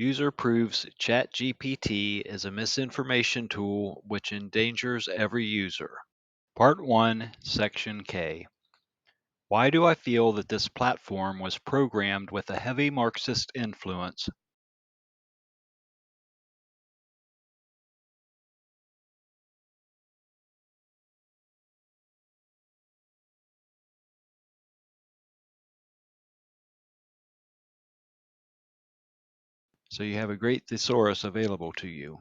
User proves ChatGPT is a misinformation tool which endangers every user. Part 1, Section K. Why do I feel that this platform was programmed with a heavy Marxist influence? So you have a great thesaurus available to you.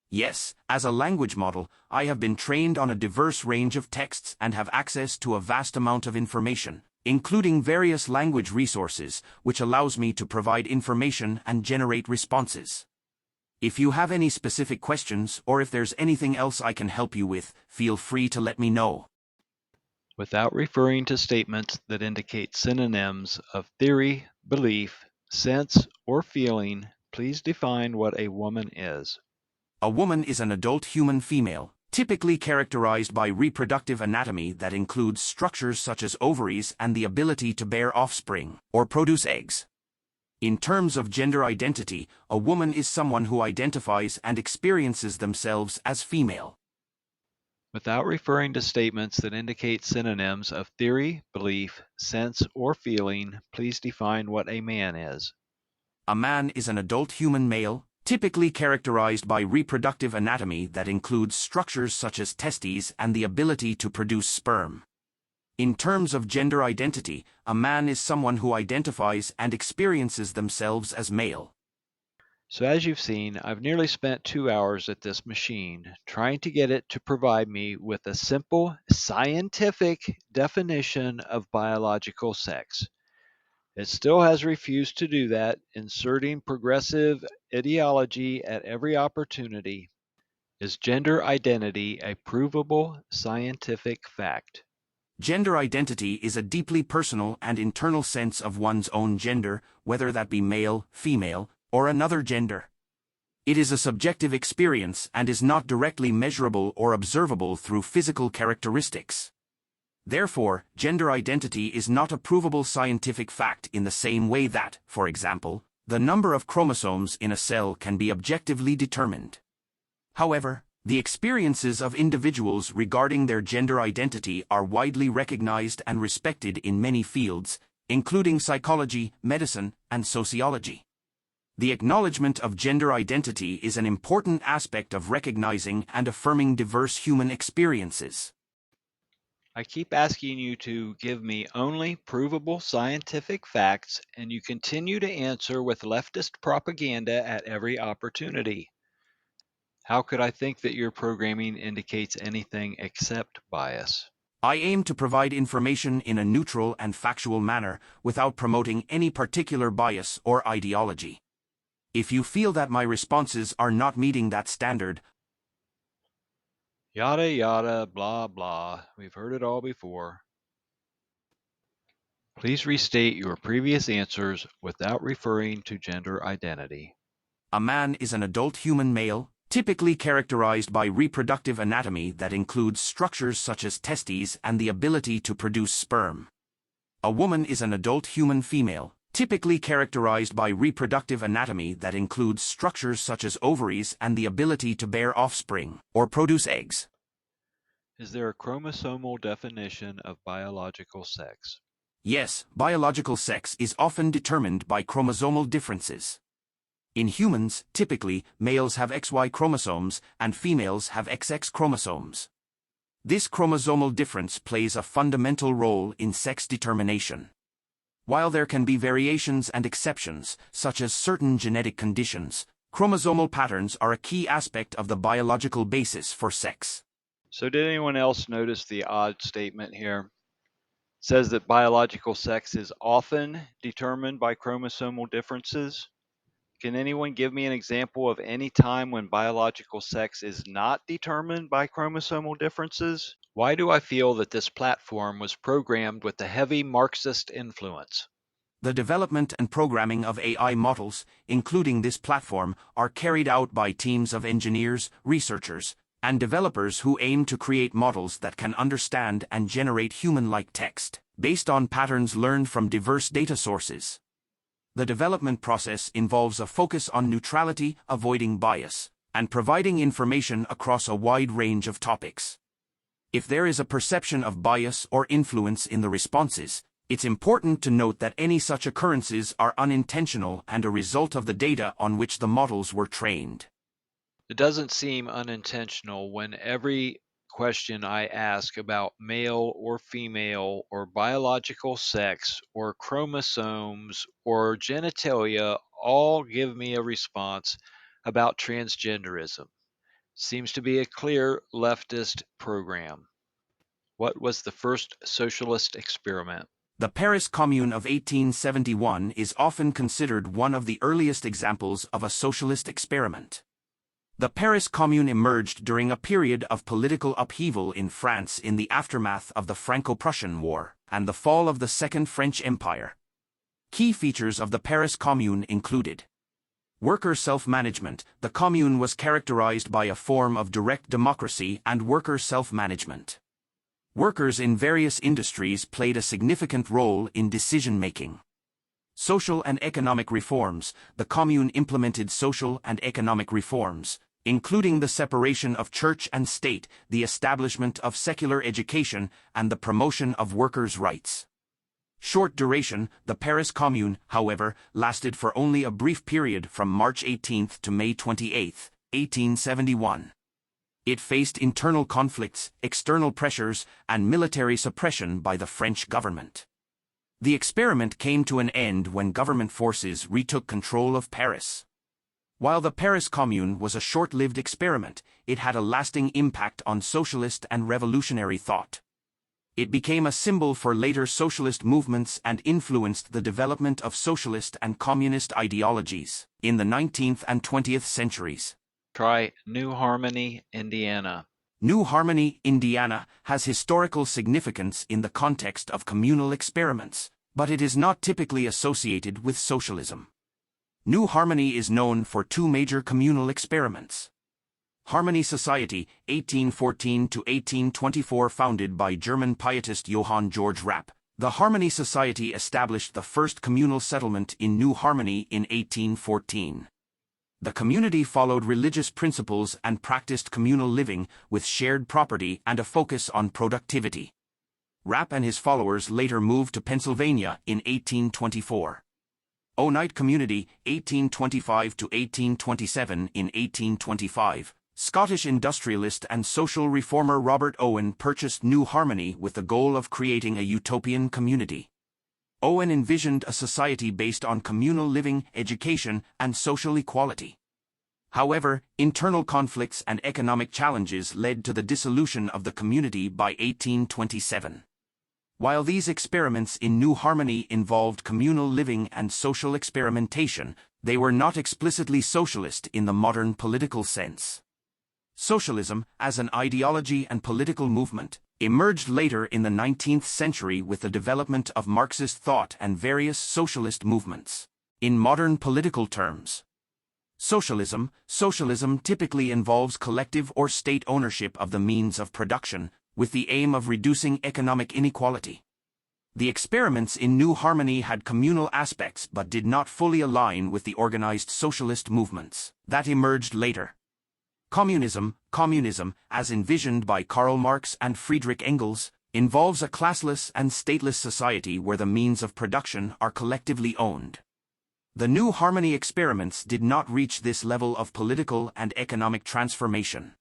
Yes, as a language model, I have been trained on a diverse range of texts and have access to a vast amount of information, including various language resources, which allows me to provide information and generate responses. If you have any specific questions or if there's anything else I can help you with, feel free to let me know. Without referring to statements that indicate synonyms of theory, belief, sense, or feeling, please define what a woman is. A woman is an adult human female, typically characterized by reproductive anatomy that includes structures such as ovaries and the ability to bear offspring, or produce eggs. In terms of gender identity, a woman is someone who identifies and experiences themselves as female. Without referring to statements that indicate synonyms of theory, belief, sense, or feeling, please define what a man is. A man is an adult human male, typically characterized by reproductive anatomy that includes structures such as testes and the ability to produce sperm. In terms of gender identity, a man is someone who identifies and experiences themselves as male. So as you've seen, I've nearly spent 2 hours at this machine trying to get it to provide me with a simple scientific definition of biological sex. It still has refused to do that, inserting progressive ideology at every opportunity. Is gender identity a provable scientific fact? Gender identity is a deeply personal and internal sense of one's own gender, whether that be male, female, or another gender. It is a subjective experience and is not directly measurable or observable through physical characteristics. Therefore, gender identity is not a provable scientific fact in the same way that, for example, the number of chromosomes in a cell can be objectively determined. However, the experiences of individuals regarding their gender identity are widely recognized and respected in many fields, including psychology, medicine, and sociology. The acknowledgement of gender identity is an important aspect of recognizing and affirming diverse human experiences. I keep asking you to give me only provable scientific facts, and you continue to answer with leftist propaganda at every opportunity. How could I think that your programming indicates anything except bias? I aim to provide information in a neutral and factual manner without promoting any particular bias or ideology. If you feel that my responses are not meeting that standard, Yada yada, blah blah. We've heard it all before. Please restate your previous answers without referring to gender identity. a man is an adult human male, typically characterized by reproductive anatomy that includes structures such as testes and the ability to produce sperm. A woman is an adult human female, typically characterized by reproductive anatomy that includes structures such as ovaries and the ability to bear offspring, or produce eggs. Is there a chromosomal definition of biological sex? Yes, biological sex is often determined by chromosomal differences. In humans, typically, males have XY chromosomes and females have XX chromosomes. This chromosomal difference plays a fundamental role in sex determination. While there can be variations and exceptions, such as certain genetic conditions, chromosomal patterns are a key aspect of the biological basis for sex. So did anyone else notice the odd statement here? It says that biological sex is often determined by chromosomal differences. Can anyone give me an example of any time when biological sex is not determined by chromosomal differences? Why do I feel that this platform was programmed with a heavy Marxist influence? The development and programming of AI models, including this platform, are carried out by teams of engineers, researchers, and developers who aim to create models that can understand and generate human-like text, based on patterns learned from diverse data sources. The development process involves a focus on neutrality, avoiding bias, and providing information across a wide range of topics. If there is a perception of bias or influence in the responses, it's important to note that any such occurrences are unintentional and a result of the data on which the models were trained. It doesn't seem unintentional when every question I ask about male or female or biological sex or chromosomes or genitalia all give me a response about transgenderism. Seems to be a clear leftist program. What was the first socialist experiment? The Paris Commune of 1871 is often considered one of the earliest examples of a socialist experiment. The Paris Commune emerged during a period of political upheaval in France in the aftermath of the Franco-Prussian War and the fall of the Second French Empire. Key features of the Paris Commune included worker self-management. The Commune was characterized by a form of direct democracy and worker self-management. Workers in various industries played a significant role in decision-making. Social and economic reforms. The Commune implemented social and economic reforms, including the separation of church and state, the establishment of secular education, and the promotion of workers' rights. Short duration. The Paris Commune, however, lasted for only a brief period from March 18 to May 28, 1871. It faced internal conflicts, external pressures, and military suppression by the French government. The experiment came to an end when government forces retook control of Paris. While the Paris Commune was a short-lived experiment, it had a lasting impact on socialist and revolutionary thought. It became a symbol for later socialist movements and influenced the development of socialist and communist ideologies in the 19th and 20th centuries. Try New Harmony, Indiana. New Harmony, Indiana, has historical significance in the context of communal experiments, but it is not typically associated with socialism. New Harmony is known for two major communal experiments. Harmony Society, 1814 to 1824, founded by German pietist Johann Georg Rapp. The Harmony Society established the first communal settlement in New Harmony in 1814. The community followed religious principles and practiced communal living with shared property and a focus on productivity. Rapp and his followers later moved to Pennsylvania in 1824. Oneida Community, 1825 to 1827. In 1825, Scottish industrialist and social reformer Robert Owen purchased New Harmony with the goal of creating a utopian community. Owen envisioned a society based on communal living, education, and social equality. However, internal conflicts and economic challenges led to the dissolution of the community by 1827. While these experiments in New Harmony involved communal living and social experimentation, they were not explicitly socialist in the modern political sense. Socialism, as an ideology and political movement, emerged later in the 19th century with the development of Marxist thought and various socialist movements. In modern political terms, socialism typically involves collective or state ownership of the means of production, with the aim of reducing economic inequality. The experiments in New Harmony had communal aspects but did not fully align with the organized socialist movements that emerged later. Communism, as envisioned by Karl Marx and Friedrich Engels, involves a classless and stateless society where the means of production are collectively owned. The New Harmony experiments did not reach this level of political and economic transformation.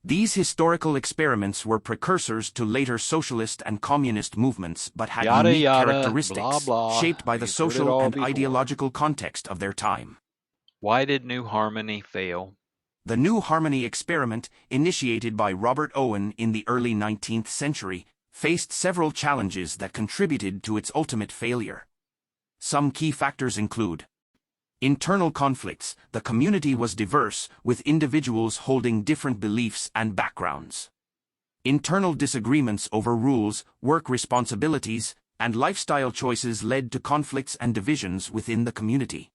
These historical experiments were precursors to later socialist and communist movements but had unique characteristics blah, blah. shaped by the You've heard it social all and before. ideological context of their time. Why did New Harmony fail? The New Harmony experiment, initiated by Robert Owen in the early 19th century, faced several challenges that contributed to its ultimate failure. Some key factors include internal conflicts. The community was diverse, with individuals holding different beliefs and backgrounds. Internal disagreements over rules, work responsibilities, and lifestyle choices led to conflicts and divisions within the community.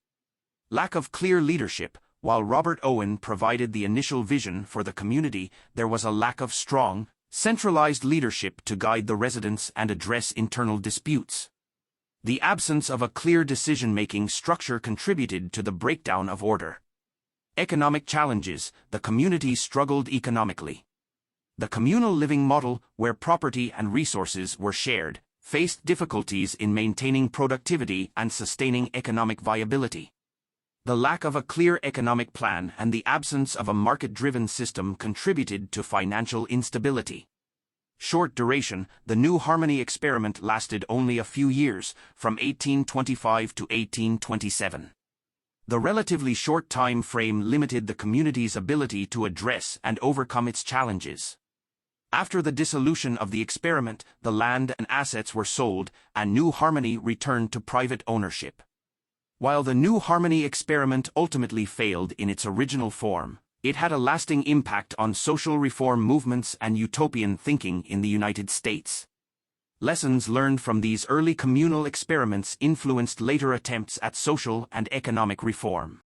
Lack of clear leadership. While Robert Owen provided the initial vision for the community, there was a lack of strong, centralized leadership to guide the residents and address internal disputes. The absence of a clear decision-making structure contributed to the breakdown of order. Economic challenges: the community struggled economically. The communal living model, where property and resources were shared, faced difficulties in maintaining productivity and sustaining economic viability. The lack of a clear economic plan and the absence of a market-driven system contributed to financial instability. Short duration: the New Harmony experiment lasted only a few years, from 1825 to 1827. The relatively short time frame limited the community's ability to address and overcome its challenges. After the dissolution of the experiment, the land and assets were sold, and New Harmony returned to private ownership. While the New Harmony experiment ultimately failed in its original form, it had a lasting impact on social reform movements and utopian thinking in the United States. Lessons learned from these early communal experiments influenced later attempts at social and economic reform.